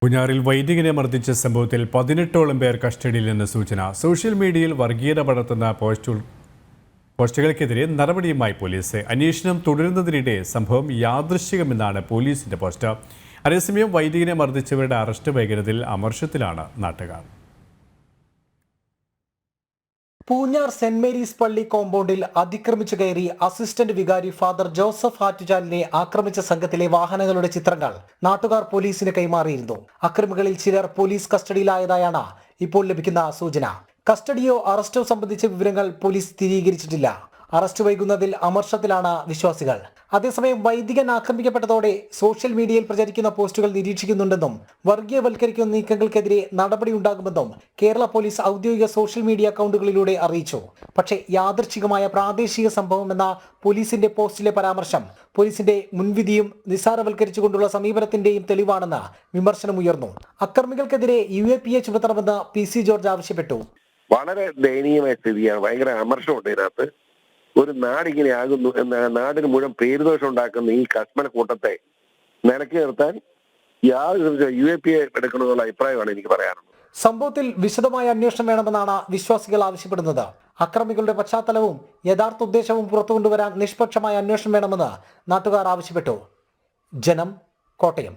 പൂഞ്ഞാറിൽ വൈദികനെ മർദ്ദിച്ച സംഭവത്തിൽ 18ഓളം പേർ കസ്റ്റഡിയിൽ നിന്ന് സൂചന. സോഷ്യൽ മീഡിയയിൽ വർഗീയത പടർത്തുന്ന പോസ്റ്റുകൾക്കെതിരെ നടപടിയുമായി പോലീസ്. അന്വേഷണം തുടരുന്നതിനിടെ സംഭവം യാദൃശ്ചികമെന്നാണ് പോലീസിന്റെ പോസ്റ്റ്. അതേസമയം വൈദികനെ മർദ്ദിച്ചവരുടെ അറസ്റ്റ് വൈകുന്നതിൽ അമർഷത്തിലാണ് നാട്ടുകാർ. പൂഞ്ഞാർ സെന്റ് മേരീസ് പള്ളി കോമ്പൗണ്ടിൽ അതിക്രമിച്ചു കയറി അസിസ്റ്റന്റ് വികാരി ഫാദർ ജോസഫ് ആറ്റുചാലിനെ ആക്രമിച്ച സംഘത്തിലെ വാഹനങ്ങളുടെ ചിത്രങ്ങൾ നാട്ടുകാർ പോലീസിന് കൈമാറിയിരുന്നു. അക്രമികളിൽ ചിലർ പോലീസ് കസ്റ്റഡിയിലായതായാണ് ഇപ്പോൾ ലഭിക്കുന്ന സൂചന. കസ്റ്റഡിയോ അറസ്റ്റോ സംബന്ധിച്ച വിവരങ്ങൾ പോലീസ് സ്ഥിരീകരിച്ചിട്ടില്ല. അറസ്റ്റ് വൈകുന്നതിൽ അമർഷത്തിലാണ് വിശ്വാസികൾ. അതേസമയം വൈദികൻ ആക്രമിക്കപ്പെട്ടതോടെ സോഷ്യൽ മീഡിയയിൽ പ്രചരിക്കുന്ന പോസ്റ്റുകൾ നിരീക്ഷിക്കുന്നുണ്ടെന്നും വർഗീയവൽക്കരിക്കുന്ന നീക്കങ്ങൾക്കെതിരെ നടപടിയുണ്ടാകുമെന്നും കേരള പോലീസ് ഔദ്യോഗിക സോഷ്യൽ മീഡിയ അക്കൗണ്ടുകളിലൂടെ അറിയിച്ചു. പക്ഷേ യാദൃച്ഛികമായ പ്രാദേശിക സംഭവമെന്ന പോലീസിന്റെ പോസ്റ്റിലെ പരാമർശം പോലീസിന്റെ മുൻവിധിയും നിസ്സാരവൽക്കരിച്ചുകൊണ്ടുള്ള സമീപനത്തിന്റെയും തെളിവാണെന്ന് വിമർശനമുയർന്നു. അക്രമികൾക്കെതിരെ UAPA ചുമത്തണമെന്ന് PC ജോർജ് ആവശ്യപ്പെട്ടു. വളരെ ദയനീയമായ സ്ഥിതിയാണ്. ഭയങ്കര അമർഷമുണ്ട് ഇതിനകത്ത്. ഒരു നാടിങ്ങനെ ആകുന്നു എന്ന നാടിന് മുഴുവൻ പേരുദോഷം ഉണ്ടാക്കുന്ന ഈ കശ്മല കൂട്ടത്തെ നിലയ്ക്ക് നിർത്താൻ യാതൊരു UAPA എടുക്കണമെന്നുള്ള അഭിപ്രായമാണ് എനിക്ക് പറയാനുള്ളത്. സംഭവത്തിൽ വിശദമായ അന്വേഷണം വേണമെന്നാണ് വിശ്വാസികൾ ആവശ്യപ്പെടുന്നത്. അക്രമികളുടെ പശ്ചാത്തലവും യഥാർത്ഥ ഉദ്ദേശവും പുറത്തുകൊണ്ടുവരാൻ നിഷ്പക്ഷമായ അന്വേഷണം വേണമെന്ന് നാട്ടുകാർ ആവശ്യപ്പെട്ടു. ജനം, കോട്ടയം.